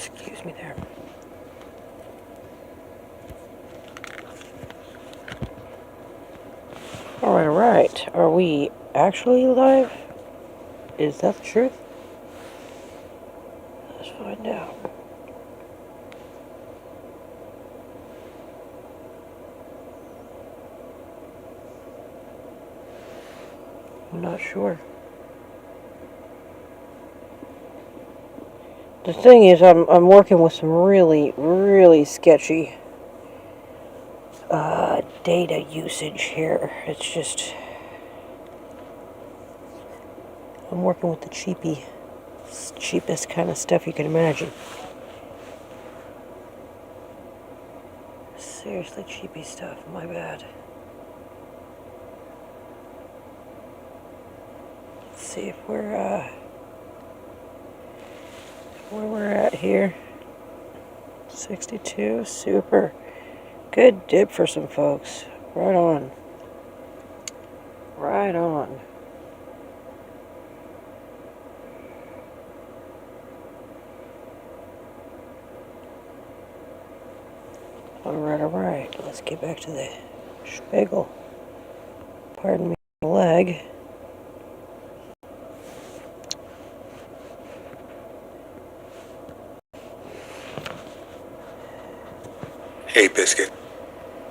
Excuse me there. Alright. Are we actually live? Is that the truth? Let's find out. I'm not sure. The thing is, I'm working with some really sketchy data usage here. It's just, I'm working with the cheapest kind of stuff you can imagine. Seriously cheapy stuff, my bad. Let's see if we're, where we're at here. 62, super. Good dip for some folks. Right on. Right on. Alright. Let's get back to the spiegel. Pardon me, leg. Hey, Biscuit.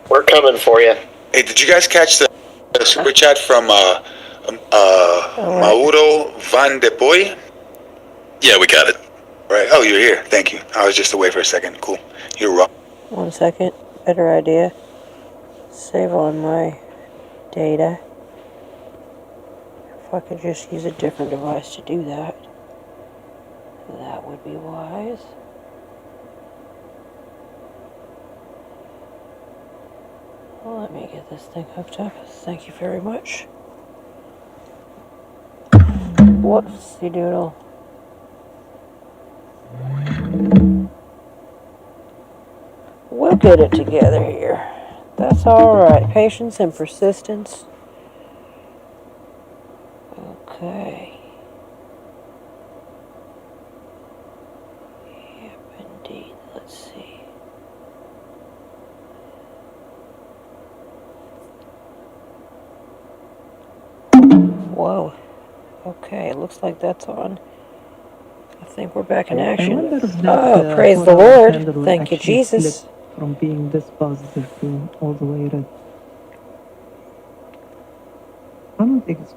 We're coming for you. Hey, did you guys catch the super chat from Mauro Van de Boy? Yeah, we got it. Right. Oh, you're here. Thank you. I was just away for a second. Cool. You're wrong. 1 second. Better idea. Save on my data. If I could just use a different device to do that, that would be wise. Well, let me get this thing hooked up. Thank you very much. Whoopsie doodle. We'll get it together here. That's alright. Patience and persistence. Okay. Yep, indeed. Let's see. Whoa. Okay, it looks like that's on. I think we're back in action. Oh, praise the Lord. Thank you, Jesus. From being this positive to all the way red. I don't think it's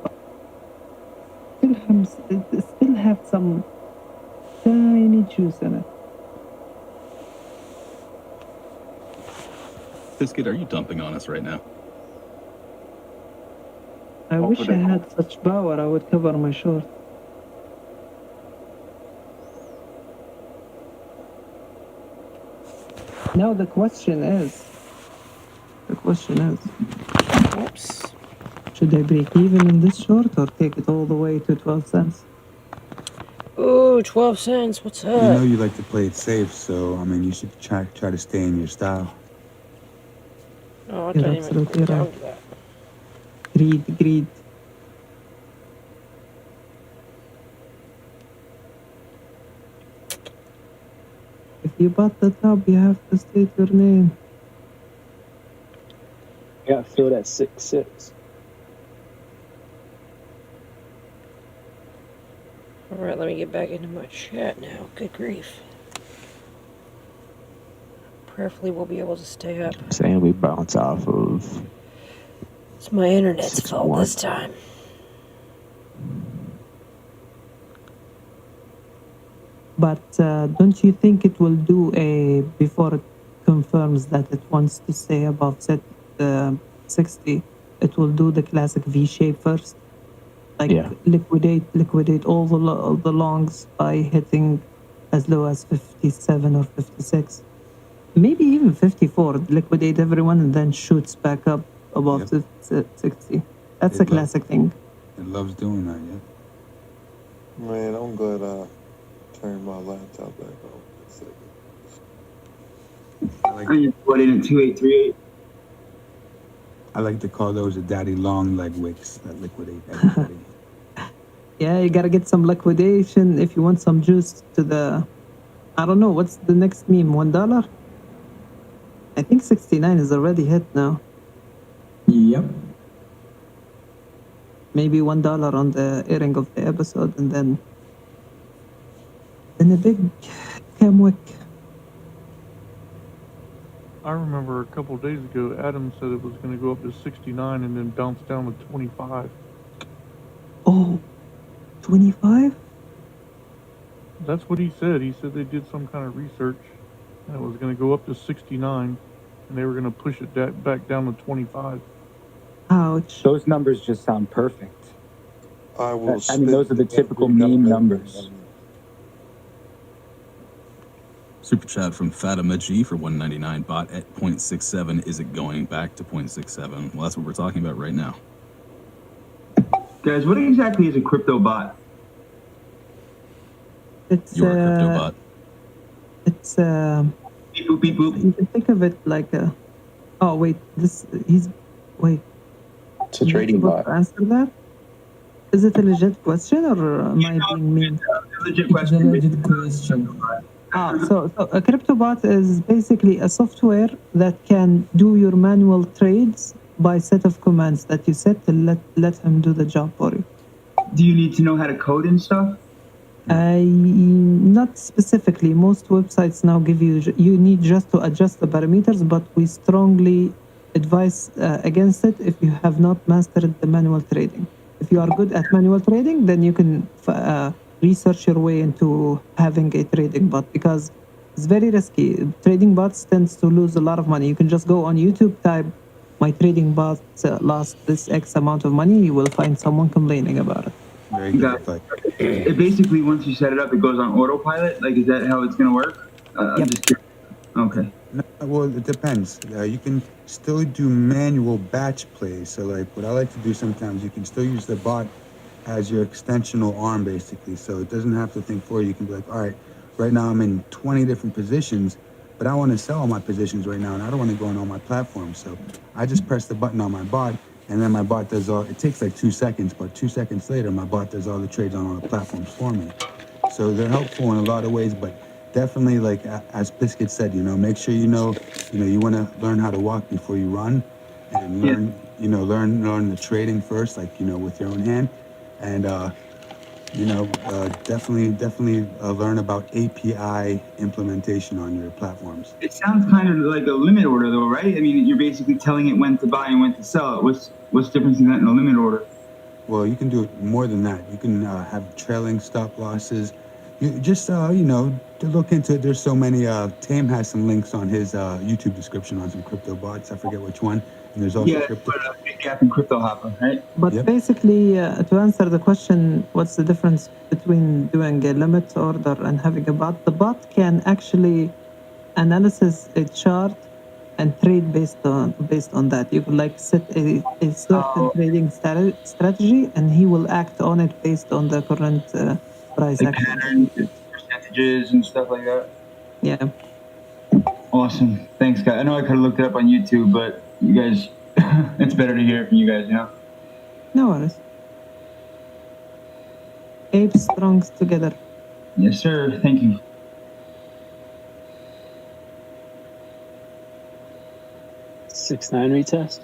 it still have some tiny juice in it. Biscuit, are you dumping on us right now? I wish I had such power. I would cover my short. Now the question is, Oops. should I break even in this short or take it all the way to 12 cents? Ooh, 12 cents. What's up? You know you like to play it safe, so I mean you should try to stay in your style. Oh, I You're can't even absolutely down right. to that. Greed. If you bought the top, you have to state your name. I got filled at 6.6. Alright, let me get back into my chat now. Good grief. Prayerfully, we'll be able to stay up. Saying we bounce off of. It's my internet's 6-1. fault this time. But don't you think it will do before it confirms that it wants to stay above 60, it will do the classic V shape first? Like liquidate all the longs by hitting as low as 57 or 56. Maybe even 54. Liquidate everyone and then shoots back up above 60. That's a classic thing. It loves doing that, yeah. Man, I'm glad I turned my laptop back on. I just put in at 2838. I like to call those the daddy long leg wicks that liquidate everybody. Yeah, you gotta get some liquidation if you want some juice to the I don't know. What's the next meme? $1? I think 69 is already hit now. Yep. Maybe $1 on the airing of the episode, and then a big cam wick. I remember a couple days ago, Adam said it was going to go up to 69 and then bounce down to 25. Oh, 25? That's what he said. He said they did some kind of research and it was going to go up to 69 and they were going to push it back down to 25. Ouch. Those numbers just sound perfect. I will. I mean, those are the typical meme numbers. Super chat from Fatima G for 199. Bot at 0.67. Is it going back to 0.67? Well, that's what we're talking about right now. Guys, what exactly is a crypto bot? It's You're a crypto bot. It's Beep boop, beep boop. you can think of it like a. Oh wait, wait. It's a trading bot. To answer that? Is it a legit question or am I being mean? Legit question. So a crypto bot is basically a software that can do your manual trades by set of commands that you set to let him do the job for you. Do you need to know how to code and stuff? Not specifically. Most websites now give you need just to adjust the parameters, but we strongly advise against it if you have not mastered the manual trading. If you are good at manual trading, then you can research your way into having a trading bot, because it's very risky. Trading bots tends to lose a lot of money. You can just go on YouTube, type my trading bot lost this X amount of money. You will find someone complaining about it. Very good advice. It basically, once you set it up, it goes on autopilot. Like, is that how it's going to work? I'm Yep. just curious. Okay. No, well, it depends. You can still do manual batch plays. So, like, what I like to do sometimes, you can still use the bot as your extensional arm, basically. So it doesn't have to think for you. You can be like, all right, right now I'm in 20 different positions, but I want to sell all my positions right now, and I don't want to go on all my platforms. So I just press the button on my bot, and then my bot does all. It takes like 2 seconds, but 2 seconds later, my bot does all the trades on all the platforms for me. So they're helpful in a lot of ways, but definitely, like as Biscuit said, make sure you want to learn how to walk before you run, and learn the trading first, like with your own hand, and definitely learn about API implementation on your platforms. It sounds kind of like a limit order, though, right? I mean, you're basically telling it when to buy and when to sell. What's the difference in that and a limit order? Well, you can do it more than that. You can have trailing stop losses. You just to look into it. There's so many. Tame has some links on his YouTube description on some crypto bots. I forget which one. And there's also crypto. Big Gap and Crypto Hopper, right? But Yep. basically, to answer the question, what's the difference between doing a limit order and having a bot? The bot can actually analyze a chart and trade based on that. You could set a certain trading strategy, and he will act on it based on the current price Like action. patterns, percentages, and stuff like that. Yeah. Awesome. Thanks, guys. I know I could have looked it up on YouTube, but you guys, it's better to hear it from you guys, No worries. Apes strongs together. Yes, sir. Thank you. Six nine retest.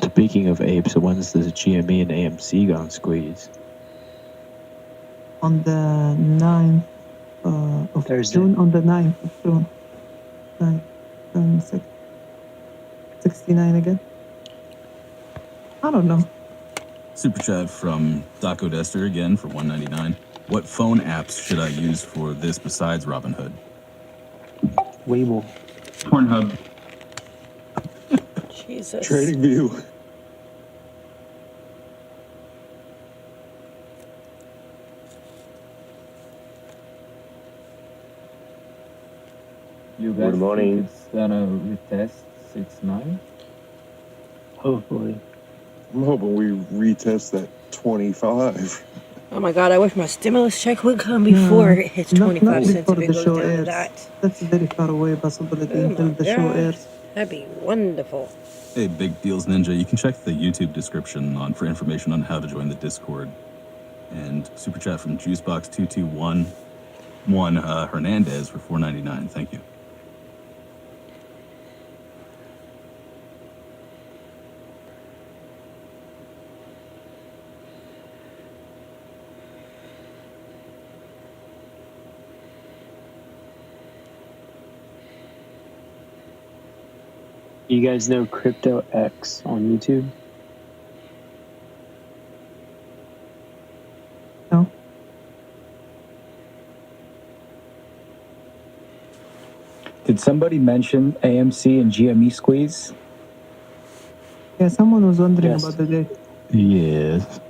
Speaking of apes, when's the GME and AMC gonna squeeze? On the 9th of Thursday. June. On the 9th of June. 69 again. I don't know. Super chat from Daco Dester again for 199. What phone apps should I use for this besides Robinhood? Weeble. Pornhub. Jesus. Trading View. You guys Good morning. think it's gonna retest 6.9? Hopefully. I'm hoping we retest that 25. Oh my god, I wish my stimulus check would come before it hits Not 25 cents before if it the goes show down to airs. that. That's a very far away possibility Oh until my the show God. airs. That'd be wonderful. Hey, Big Deals Ninja, you can check the YouTube description for information on how to join the Discord. And super chat from Juicebox221. one Hernandez for 499. Thank you. You guys know Crypto X on YouTube? No. Did somebody mention AMC and GME squeeze? Yeah, someone was wondering Yes. about the date. Yes.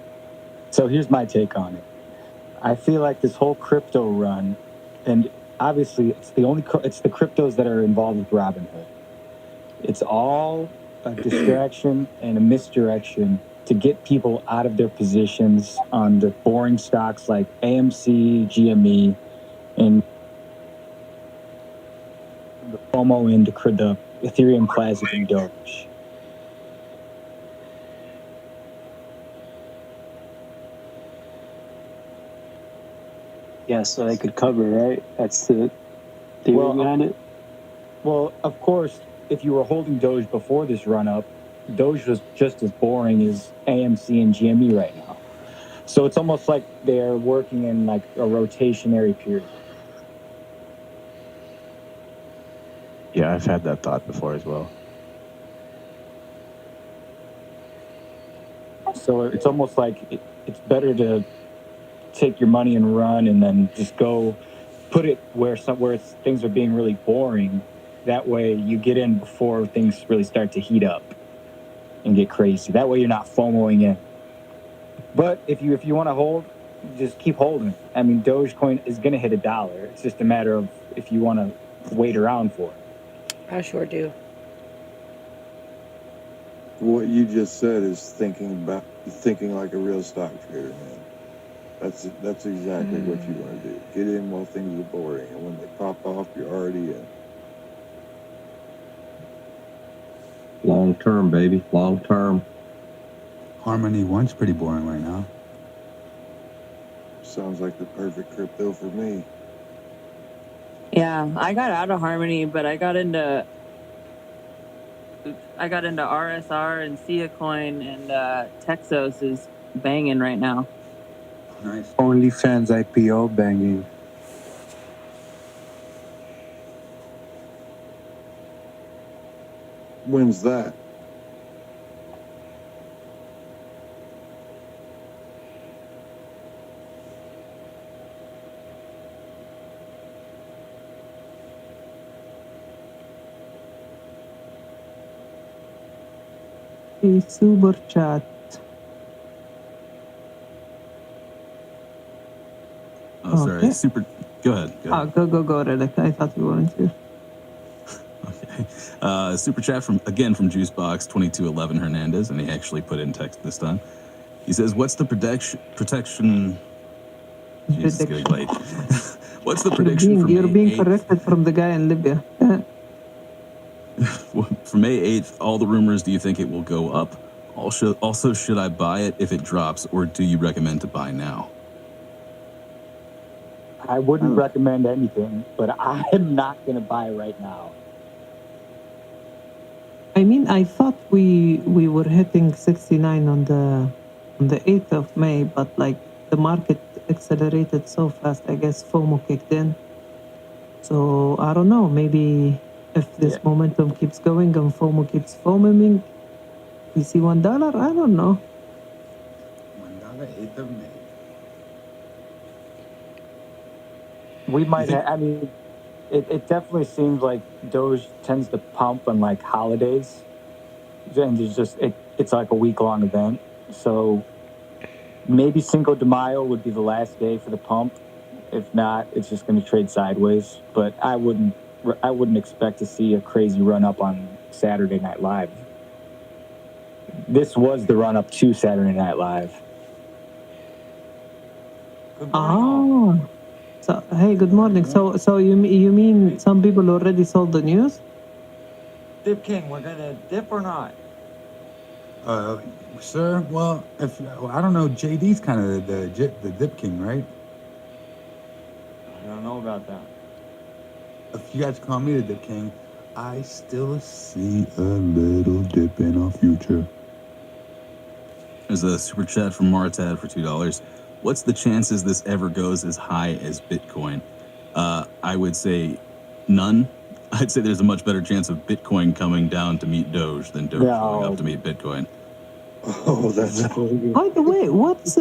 So here's my take on it. I feel like this whole crypto run, and obviously it's the cryptos that are involved with Robinhood. It's all a distraction and a misdirection to get people out of their positions on the boring stocks like AMC, GME, and the FOMO into the Ethereum Classic and Doge. Yeah, so they could cover, right? That's the theory behind it. Well, of course, if you were holding Doge before this run-up, Doge was just as boring as AMC and GME right now. So it's almost like they're working in like a rotationary period. Yeah, I've had that thought before as well. So it's almost like it's better to take your money and run and then just go put it where things are being really boring. That way you get in before things really start to heat up and get crazy. That way you're not FOMOing in. But if you want to hold, just keep holding. I mean, DOGECOIN is going to hit $1. It's just a matter of if you want to wait around for it. I sure do. What you just said is thinking like a real stock trader, man. That's exactly what you want to do. Get in while things are boring, and when they pop off, you're already in. Long term, baby. Long term. Harmony 1's pretty boring right now. Sounds like the perfect crypto for me. Yeah, I got out of Harmony, but I got into RSR and Sia Coin, and Texos is banging right now. Nice. OnlyFans IPO banging. When's that? A super chat. Oh, sorry. Okay. Go ahead. Go, Relic. I thought you weren't here. Okay. Super chat from Juicebox 2211 Hernandez, and he actually put in text this time. He says, "What's the protection?" Jesus, it's getting late. What's the prediction? You're being corrected from the guy in Libya. For May 8th, all the rumors. Do you think it will go up? Also, should I buy it if it drops, or do you recommend to buy now? I wouldn't recommend anything, but I'm not going to buy right now. I mean, I thought we were hitting 69 on the 8th of May, but like the market accelerated so fast, I guess FOMO kicked in. So I don't know, maybe if this momentum keeps going and FOMO keeps foaming, we see $1, I don't know. $1, 8th of May. We might have, I mean, it definitely seems like Doge tends to pump on like holidays. And there's just, it's like a week-long event. So maybe Cinco de Mayo would be the last day for the pump. If not, it's just going to trade sideways. But I wouldn't expect to see a crazy run-up on Saturday Night Live. This was the run-up to Saturday Night Live. Oh. So, hey, good morning. So you mean some people already sold the news? Dip King, we're gonna dip or not? Sir, well, I don't know. JD's kind of the dip king, right? I don't know about that. If you guys call me the Dip King, I still see a little dip in our future. There's a super chat from Martad for $2. What's the chances this ever goes as high as Bitcoin? I would say none. I'd say there's a much better chance of Bitcoin coming down to meet Doge than Doge going up to meet Bitcoin. Oh, that's By the way, what's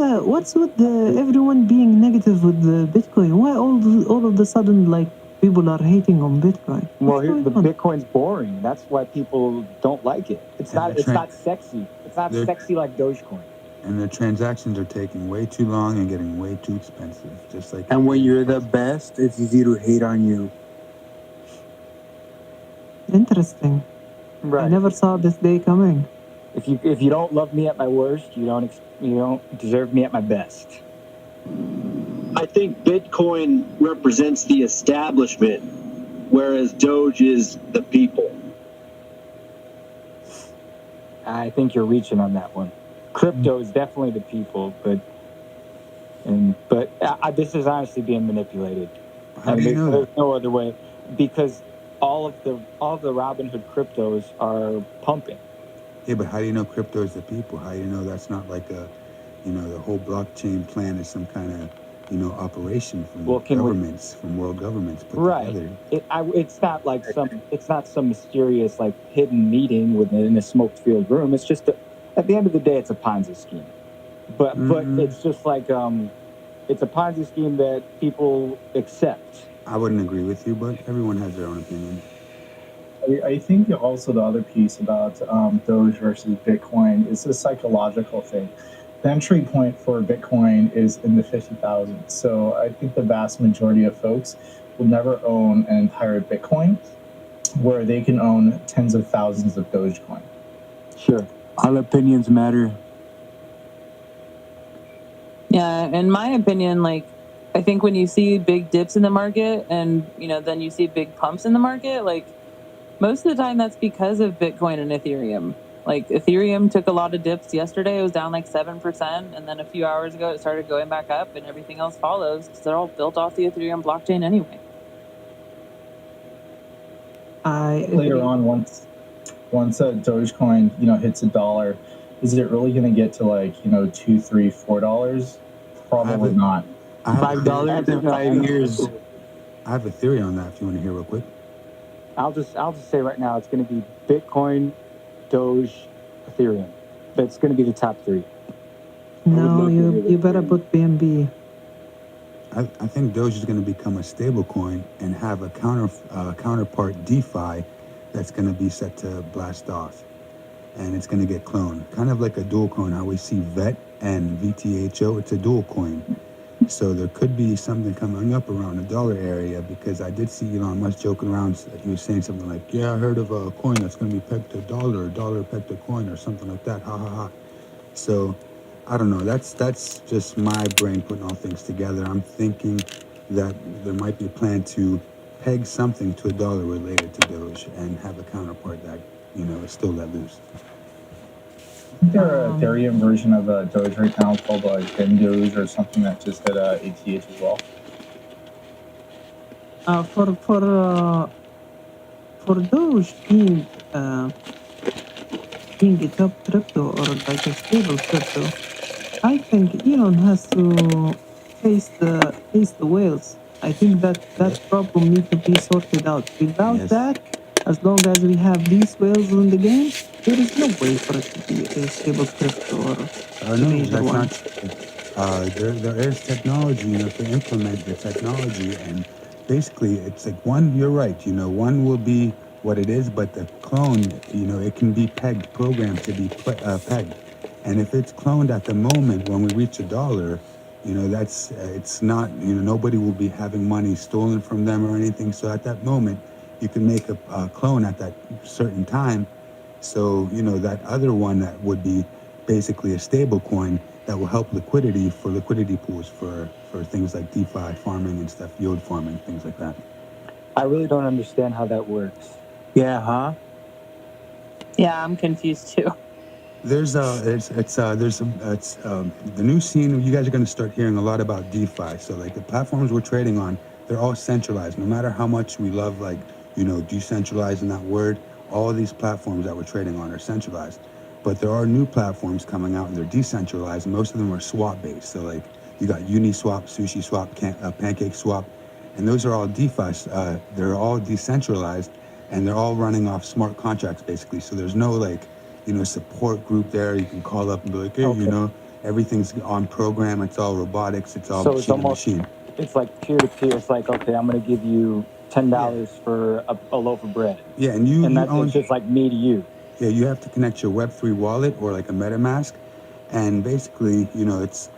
with the everyone being negative with the Bitcoin? Why all of the sudden like people are hating on Bitcoin? Well, Bitcoin's boring. That's why people don't like it. It's not sexy. It's not sexy like Dogecoin. And the transactions are taking way too long and getting way too expensive. Just like. And when you're the best, it's easy to hate on you. Interesting. Right. I never saw this day coming. If you don't love me at my worst, you don't deserve me at my best. I think Bitcoin represents the establishment, whereas Doge is the people. I think you're reaching on that one. Crypto is definitely the people, but this is honestly being manipulated. How do you know there's that? no other way, because all of the Robinhood cryptos are pumping. Yeah, but how do you know crypto is the people? How do you know that's not like a, the whole blockchain plan is some kind of, operation from governments, from world governments put together? It's not like some mysterious like hidden meeting within a smoke-filled room. It's just at the end of the day, it's a Ponzi scheme. But it's just like it's a Ponzi scheme that people accept. I wouldn't agree with you, but everyone has their own opinion. I think also the other piece about Doge versus Bitcoin is a psychological thing. The entry point for Bitcoin is in the 50,000. So I think the vast majority of folks will never own an entire Bitcoin, where they can own tens of thousands of Dogecoin. Sure. All opinions matter. Yeah, in my opinion, like, I think when you see big dips in the market and, then you see big pumps in the market, like, most of the time that's because of Bitcoin and Ethereum. Like, Ethereum took a lot of dips yesterday. It was down like 7%. And then a few hours ago, it started going back up, and everything else follows because they're all built off the Ethereum blockchain anyway. Later on, once Dogecoin, hits $1, is it really going to get to like, $2, $3, $4? Probably not. $5 in 5 years. I have a theory on that if you want to hear real quick. I'll just say right now, it's going to be Bitcoin, Doge, Ethereum. That's going to be the top three. No, you better put BNB. I think Doge is going to become a stable coin and have a counterpart DeFi that's going to be set to blast off. And it's going to get cloned. Kind of like a dual coin, how we see VET and VTHO, it's a dual coin. So there could be something coming up around the $1 area, because I did see Elon Musk joking around. He was saying something like, yeah, I heard of a coin that's going to be pegged to $1 pegged to coin or something like that. Ha ha ha. So I don't know. That's just my brain putting all things together. I'm thinking that there might be a plan to peg something to $1 related to Doge and have a counterpart that, is still let loose. Is there an Ethereum version of Doge right now called Doge or something that just hit ATH as well? For Doge being a top crypto or like a stable crypto, I think Elon has to face the whales. I think that problem needs to be sorted out. Without that, as long as we have these whales in the game, there is no way for it to be a stable crypto or a major one. There is technology, to implement the technology, and basically it's like you're right, one will be what it is, but the clone, it can be programmed to be pegged. And if it's cloned at the moment when we reach $1, it's not, nobody will be having money stolen from them or anything. So at that moment, you can make a clone at that certain time. So, that other one that would be basically a stable coin that will help liquidity for liquidity pools for things like DeFi farming and stuff, yield farming, things like that. I really don't understand how that works. Yeah, huh? Yeah, I'm confused too. There's the new scene. You guys are going to start hearing a lot about DeFi. So like the platforms we're trading on, they're all centralized. No matter how much we love, like, decentralizing that word, all of these platforms that we're trading on are centralized. But there are new platforms coming out and they're decentralized. Most of them are swap based. So like you got Uniswap, SushiSwap, Pancake Swap, and those are all DeFi. They're all decentralized and they're all running off smart contracts basically. So there's no like, support group there. You can call up and be like, hey, everything's on program. It's all robotics. It's all So it's machine to almost, machine. it's like peer to peer. It's like, okay, I'm going to give you $10 for a loaf of bread. Yeah, and It's just like me to you. Yeah, you have to connect your Web3 wallet or like a MetaMask, and basically, it's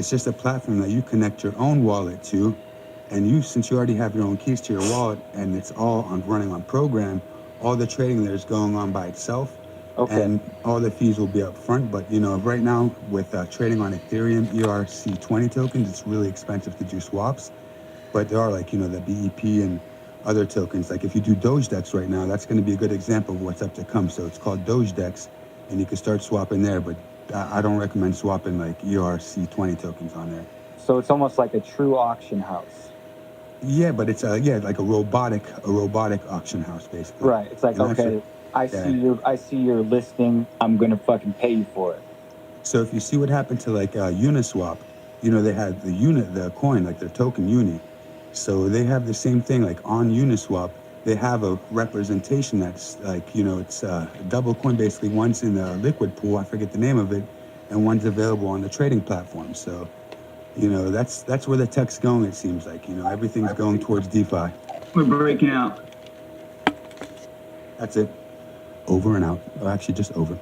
just a platform that you connect your own wallet to, and since you already have your own keys to your wallet and it's all running on program, all the trading there is going on by itself, and all the fees will be up front. But right now with trading on Ethereum ERC20 tokens, it's really expensive to do swaps. But there are like, the BEP and other tokens. Like if you do DOGECOIN right now, that's going to be a good example of what's up to come. So it's called DOGECOIN, and you can start swapping there. But I don't recommend swapping like ERC20 tokens on there. So it's almost like a true auction house. Yeah, but it's like a robotic auction house basically. Right. It's like, okay, I see your listing. I'm gonna fucking pay you for it. So if you see what happened to like Uniswap, they had the coin, like their token Uni. So they have the same thing, like on Uniswap, they have a representation that's like, it's a double coin basically. One's in the liquid pool, I forget the name of it, and one's available on the trading platform. So, that's where the tech's going, it seems like. Everything's going towards DeFi. We're breaking out. That's it. Over and out. Oh, actually, just over.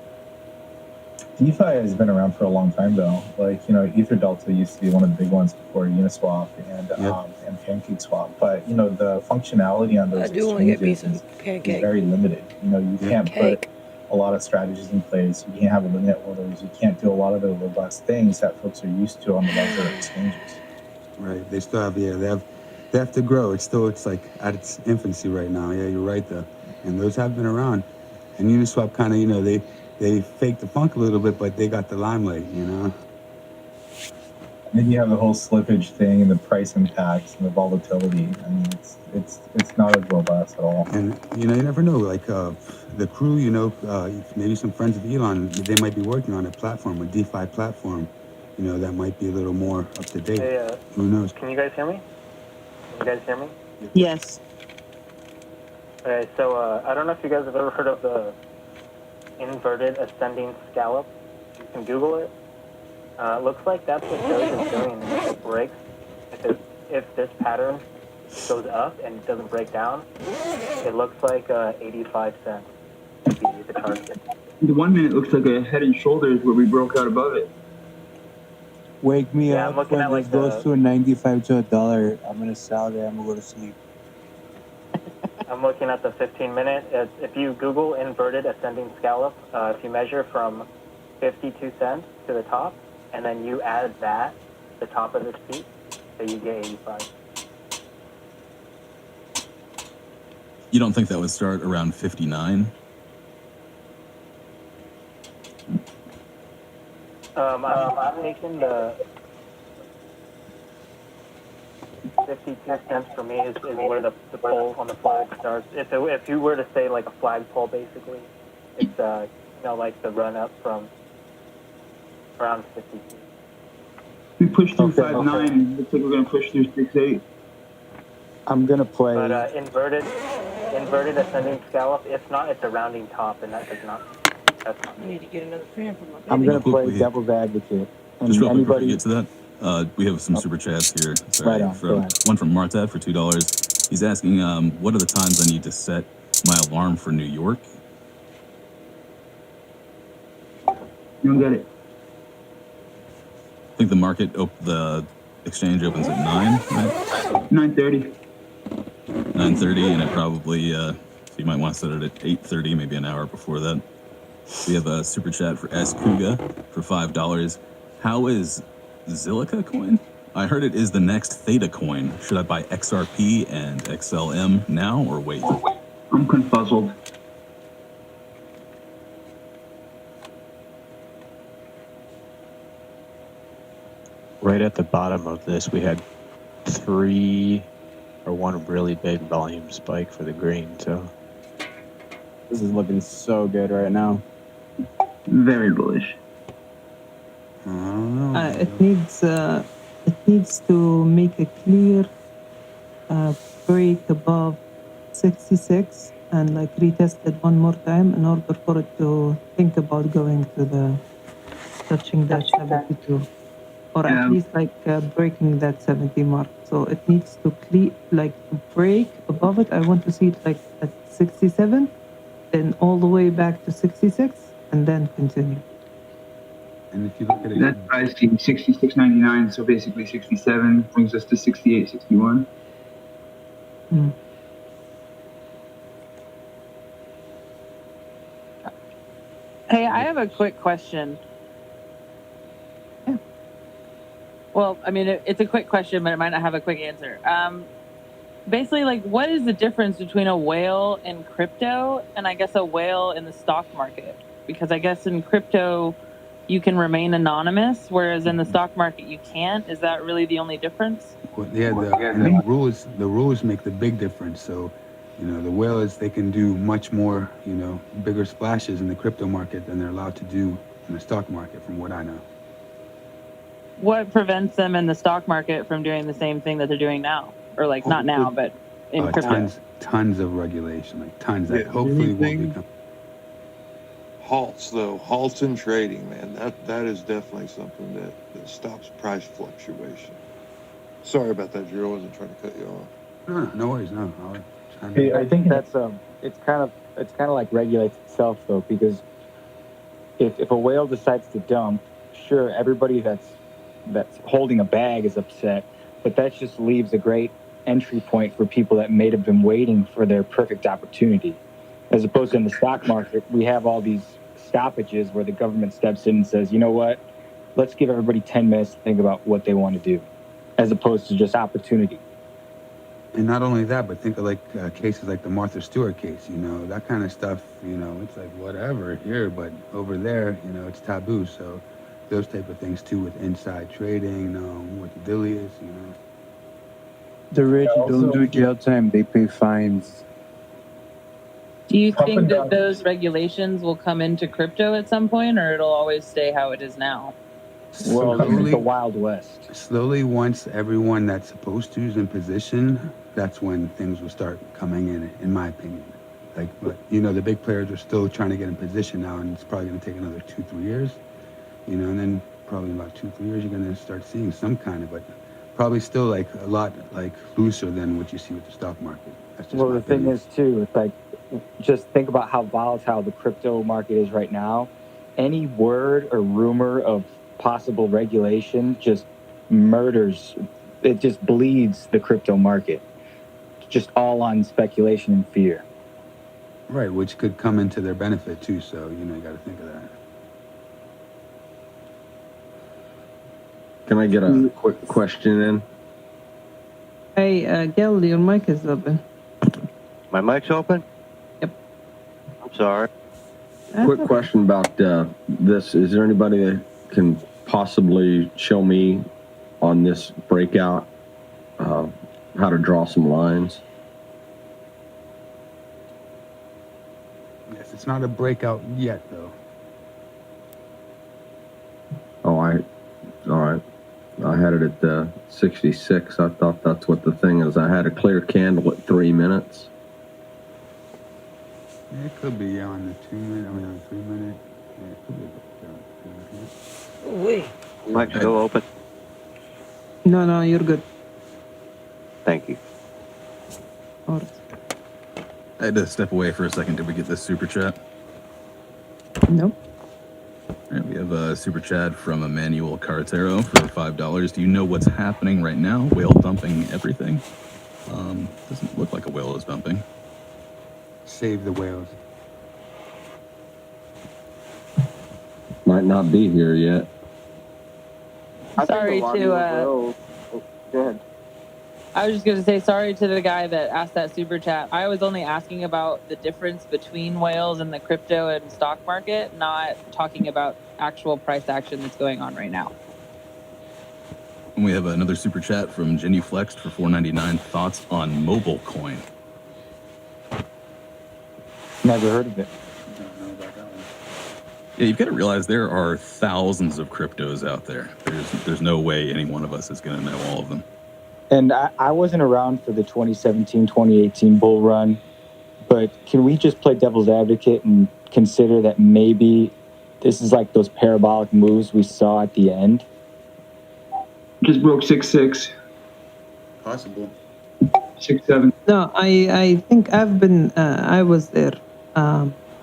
DeFi has been around for a long time, though. Like, EtherDelta used to be one of the big ones before Uniswap and Pancake Swap. But, the functionality on those exchanges is very limited. You can't put a lot of strategies in place. You can't have limit orders. You can't do a lot of the robust things that folks are used to on the larger exchanges. Right. They still have, they have to grow. It's like at its infancy right now. Yeah, you're right, though. And those have been around. And Uniswap kind of, they faked the funk a little bit, but they got the limelight, And then you have the whole slippage thing and the price impacts and the volatility. I mean, it's not as robust at all. And you never know. Like the crew, maybe some friends of Elon, they might be working on a platform, a DeFi platform, that might be a little more up to date. Hey, who knows? Can you guys hear me? Yes. Okay, so I don't know if you guys have ever heard of the inverted ascending scallop. You can Google it. It looks like that's what Doge is doing. If it breaks, if this pattern goes up and doesn't break down, it looks like 85 cents would be the target. The 1 minute looks like a head and shoulders where we broke out above it. Wake me Yeah, I'm up looking when at, this like, goes to a 95 to $1. I'm gonna sell there. I'm gonna go to sleep. I'm looking at the 15-minute. If you Google inverted ascending scallop, if you measure from 52 cents to the top, and then you add the top of this piece, so you get 85. You don't think that would start around 59? I'm taking the 52 cents for me is where the pole on the flag starts. If you were to say like a flagpole, basically, it's like the run up from around 52. We pushed through 5.9. Looks like we're gonna push through 6.8. I'm gonna play. But inverted ascending scallop. If not, it's a rounding top, and that does not. That's not. I need to get another fan for my baby. I'm gonna play devil's advocate. And Just real quick before we anybody, get to that, we have some super chats here. Sorry, Right on, go ahead. one from Martad for $2. He's asking, what are the times I need to set my alarm for New York? You don't get it. I think the exchange opens at 9, right? 9:30. 9:30, and it probably, so you might want to set it at 8:30, maybe an hour before that. We have a super chat for S. Kuga for $5. How is Zilliqa coin? I heard it is the next Theta coin. Should I buy XRP and XLM now or wait? I'm confuzzled. Right at the bottom of this, we had 3 or one really big volume spike for the green. So this is looking so good right now. Very bullish. It needs to make a clear break above 66 and like retest it one more time in order for it to think about going to the touching that 72, or at least like breaking that 70 mark. So it needs to break above it. I want to see it like at 67, then all the way back to 66, and then continue. And if you look at it, That's pricing 66.99, so basically 67 brings us to 68.61. Hey, I have a quick question. Yeah. Well, I mean, it's a quick question, but it might not have a quick answer. Basically, like, what is the difference between a whale in crypto and I guess a whale in the stock market? Because I guess in crypto, you can remain anonymous, whereas in the stock market, you can't. Is that really the only difference? well, yeah, the rules make the big difference. So, the whales, they can do much more, bigger splashes in the crypto market than they're allowed to do in the stock market, from what I know. What prevents them in the stock market from doing the same thing that they're doing now? Or like not now, but in crypto. Tons of regulation, like tons that hopefully will become. Halts in trading, man. That is definitely something that stops price fluctuation. Sorry about that, Drew. I wasn't trying to cut you off. No worries, no. I think that's it's kind of like regulates itself though, because if a whale decides to dump, sure, everybody that's holding a bag is upset, but that just leaves a great entry point for people that may have been waiting for their perfect opportunity. As opposed to in the stock market, we have all these stoppages where the government steps in and says, you know what, let's give everybody 10 minutes to think about what they want to do, as opposed to just opportunity. And not only that, but think of like cases like the Martha Stewart case, that kind of stuff, it's like whatever here, but over there, it's taboo. So those type of things too, with inside trading, what the deal is, The rich don't do jail time, they pay fines. Do you think that those regulations will come into crypto at some point, or it'll always stay how it is now? Well, it's the Wild West. Slowly, once everyone that's supposed to is in position, that's when things will start coming in my opinion. Like, but the big players are still trying to get in position now, and it's probably going to take another 2-3 years, and then probably in about 2-3 years, you're going to start seeing some kind of, but probably still like a lot like looser than what you see with the stock market. That's just Well, the thing is too, it's like, just think about how volatile the crypto market is right now. Any word or rumor of possible regulation just murders, it just bleeds the crypto market. Just all on speculation and fear. Right, which could come into their benefit too, so you got to think of that. Can I get a quick question in? Hey, Gil, your mic is open. My mic's open? Yep. I'm sorry. Quick question about this. Is there anybody that can possibly show me on this breakout how to draw some lines? Yes, it's not a breakout yet, though. All right. I had it at 66. I thought that's what the thing is. I had a clear candle at 3 minutes. Yeah, it could be on the 2 minute. On the 3 minute. Yeah, it could be. Wait. Mic's still open? No, you're good. Thank you. All right. I had to step away for a second. Did we get this super chat? Nope. All right, we have a super chat from Emmanuel Cartero for $5. Do you know what's happening right now? Whale dumping everything? Doesn't look like a whale is dumping. Save the whales. Might not be here yet. Sorry to go ahead. I was just going to say sorry to the guy that asked that super chat. I was only asking about the difference between whales and the crypto and stock market, not talking about actual price action that's going on right now. And we have another super chat from Genuflexed for $4.99. Thoughts on mobile coin? Never heard of it. Yeah, you've got to realize there are thousands of cryptos out there. There's no way any one of us is going to know all of them. And I wasn't around for the 2017, 2018 bull run, but can we just play devil's advocate and consider that maybe this is like those parabolic moves we saw at the end? Just broke 6.6. Possible. 6.7. No, I think I was there.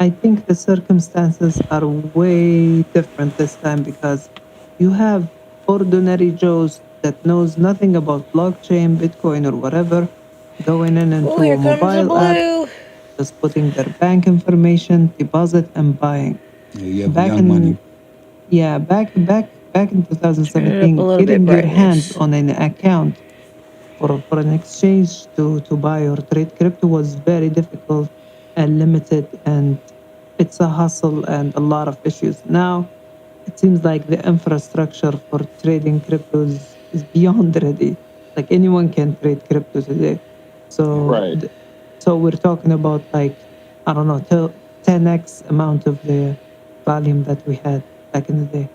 I think the circumstances are way different this time because you have ordinary Joes that knows nothing about blockchain, Bitcoin, or whatever, going in into here a comes the mobile app, blue. just putting their bank information, deposit, and buying. Yeah, you have Back young in money. yeah, back in Turn it up a 2017, little getting bit your hands brightness. on an account for an exchange to buy or trade crypto was very difficult and limited, and it's a hustle and a lot of issues. Now it seems like the infrastructure for trading cryptos is beyond ready. Like anyone can trade crypto today. So Right. so we're talking about like, I don't know, 10x amount of the volume that we had back in the day.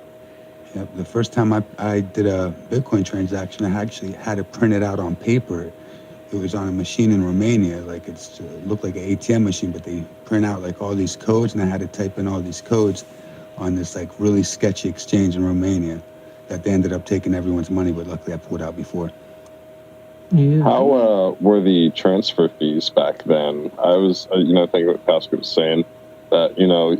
Yep. The first time I did a Bitcoin transaction, I actually had it printed out on paper. It was on a machine in Romania. Like it looked like an ATM machine, but they print out like all these codes, and I had to type in all these codes on this like really sketchy exchange in Romania that they ended up taking everyone's money, but luckily I pulled out before. Yeah. How were the transfer fees back then? I was, thinking what Pascal was saying, that,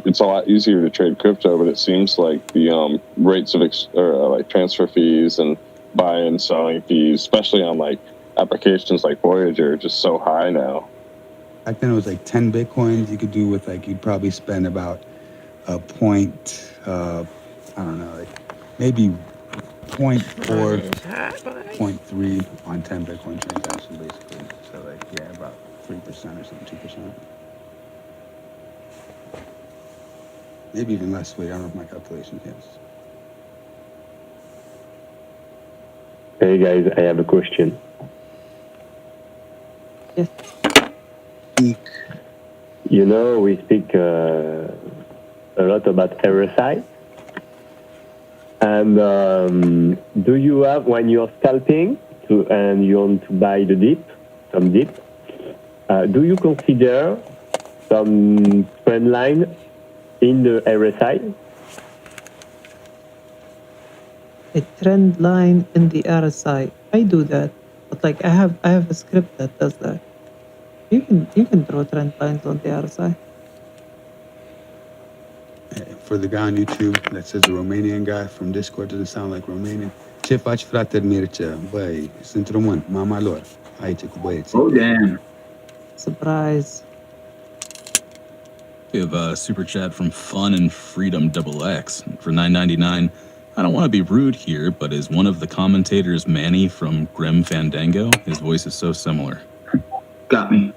it's a lot easier to trade crypto, but it seems like the rates of like transfer fees and buy and selling fees, especially on like applications like Voyager, are just so high now. Back then it was like 10 Bitcoins you could do with like, you'd probably spend about a point, I don't know, like maybe 0.4, 0.3 on 10 Bitcoin transactions basically. So like, yeah, about 3% or something, 2%. Maybe even less. Wait, I don't know if my calculations yes. Hey guys, I have a question. Yes. You know, we speak a lot about RSI. And do you have, when you're scalping and you want to buy some dip, do you consider some trend line in the RSI? A trend line in the RSI. I do that, but like I have a script that does that. You can draw trend lines on the RSI. For the guy on YouTube that says the Romanian guy from Discord doesn't sound like Romanian. Ce faci, frate Mircea? Băi, sunt român, mama lor, aici cu băieții. Oh, damn. Surprise. We have a super chat from Fun and Freedom XX for $9.99. I don't want to be rude here, but is one of the commentators Manny from Grim Fandango? His voice is so similar. Got me.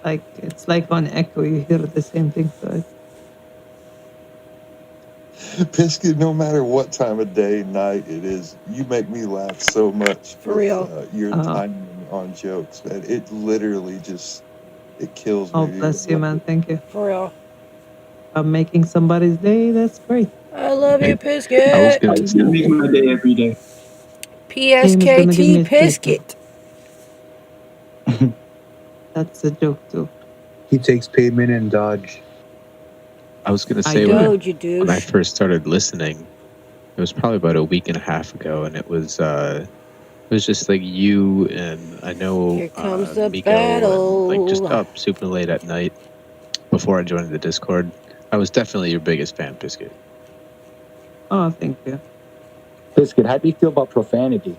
It's like on Echo, you hear the same thing. So Biscuit, no matter what time of day, night it is, you make me laugh so much. For real. Your timing on jokes, man. It literally just, it kills me. oh, bless you, man. Thank you. For real. I'm making somebody's day. That's great. I love you, I was Biscuit. gonna make my day every day. PSKT Biscuit. That's a joke too. He takes payment in Doge. I was going to I say Doge, you when I douche. first started listening, it was probably about a week and a half ago, and it was just like you and I know Here comes the Miko, battle. and like just up super late at night before I joined the Discord. I was definitely your biggest fan, Biscuit. Oh, thank you. Biscuit, how do you feel about profanity?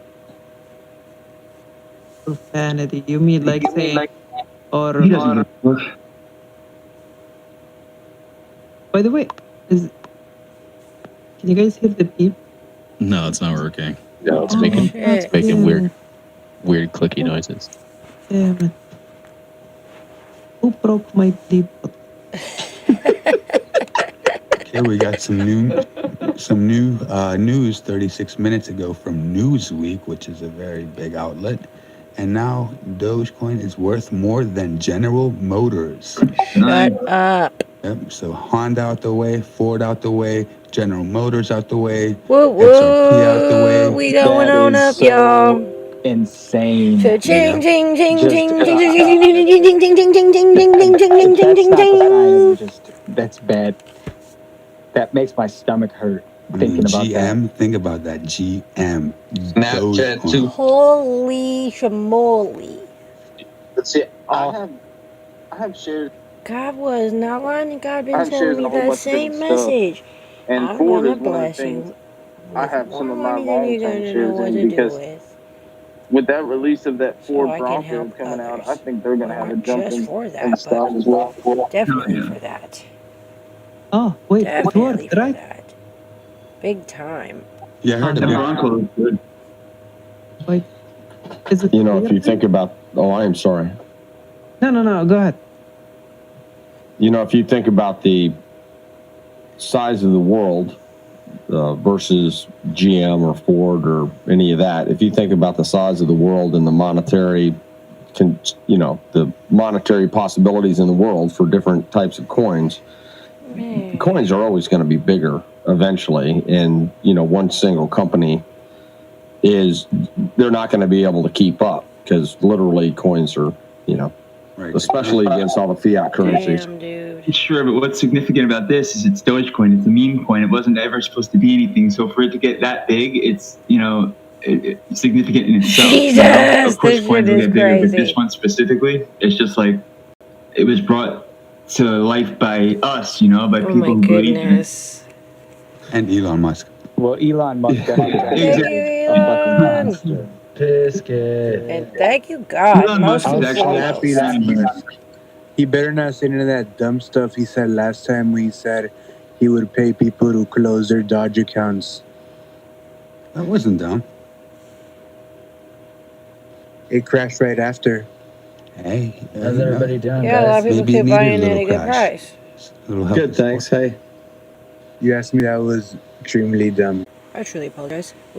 Profanity. You mean like saying or He doesn't give a fuck. By the way, can you guys hear the beep? No, it's not working. No, it's Oh, making shit. weird clicky noises. Damn it. Who broke my beep? Okay, we got some new some new news 36 minutes ago from Newsweek, which is a very big outlet. And now Dogecoin is worth more than General Motors. Shut up. Yep, so Honda out the way, Ford out the way, General Motors out the way, Woo XRP out the woo! way. We going That on is up, so y'all. insane. So ching ching ching Just, ching ching ching ching ching ching ching ching ching ching ching ching ching ching ching that's ching not the sign of ching. just, that's bad. That makes my stomach hurt I mean, thinking about that. GM, think about that. GM. Snapchat Dogecoin. too. Holy shamoly. But see, I have shares. God was not lying. God I been have telling shares in me a whole that bunch of same different stuff. message. And I'm Ford gonna is one of the bless things you I with have more some of my money than you're long-term gonna know shares what in to do because with. with that release of that So Ford I can Bronco help coming out, I others. think they're going to have a Not jump just in for that, stock but as well. definitely for that. Oh, wait, it Definitely worked, for right? that. Big time. Yeah, I heard The about Bronco is good. Wait, is it You know, if you clear? think about, oh, I am sorry. No, go ahead. You know, if you think about the size of the world versus GM or Ford or any of that, if you think about the size of the world and the monetary, the monetary possibilities in the world for different types of coins, coins are always going to be bigger eventually. And, one single company they're not going to be able to keep up because literally coins are, right. especially against all the fiat currencies. Damn, dude. Sure, but what's significant about this is it's Dogecoin. It's a meme coin. It wasn't ever supposed to be anything. So for it to get that big, it's it's significant in itself. Jesus, Of course, this coins shit will is get bigger, but this crazy. one specifically, it's just like it was brought to life by us, by Oh people my who believe in it. goodness. And Elon Musk. Well, Elon Musk definitely. Thank you, Elon. Biscuit. And thank you, God, Elon most Musk I is and was so actually happy foremost. that he better not say none of that dumb stuff he said last time when he said he would pay people to close their Dodge accounts. That wasn't dumb. It crashed right after. Hey. How's everybody doing, Yeah, a lot of people Maybe it keep needed buying a it at little a good crash. price. A little help. Good, thanks. Hey. You asked me, that was extremely dumb. I truly apologize.